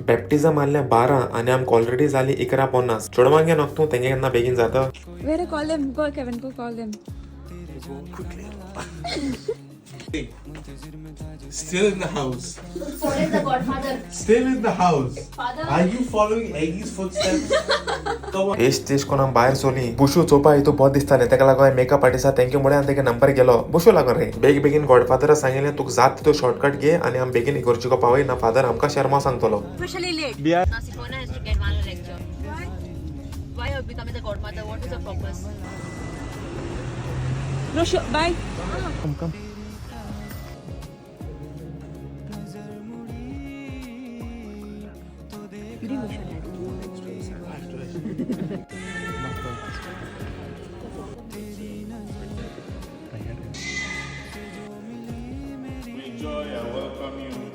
बॅप्टिझम आल्या 12 आणि आमक ऑलरेडी झाली 11:50. चोडवांगे नकतू तेंगे केन्ना बेगीन जाता. Where call him? Go Kevin, go call him. Still in the house. Follow the Godfather. Still in the house. Father. Are you following Aggie's footsteps? Come on. एश तेशकोन आम भायर सोली. बुशू चोपा हितू बहुत दिसताले तेका लागोन मेकअप आर्टिस्टा तेंके मुळे तेगे नंबर गेलो. बुशू लागोन रे बेगीन गॉडफादर सांगितले तुका जात तो शॉर्टकट घे आणि आम बेगीन इगोर्ची को पावय ना फादर आमका शर्मा सांगतलो. Especially late. Now Sifona has to get one lecture. Why have you become the godmother? What is the purpose? Roshu, bye. Come. Enjoy and welcome you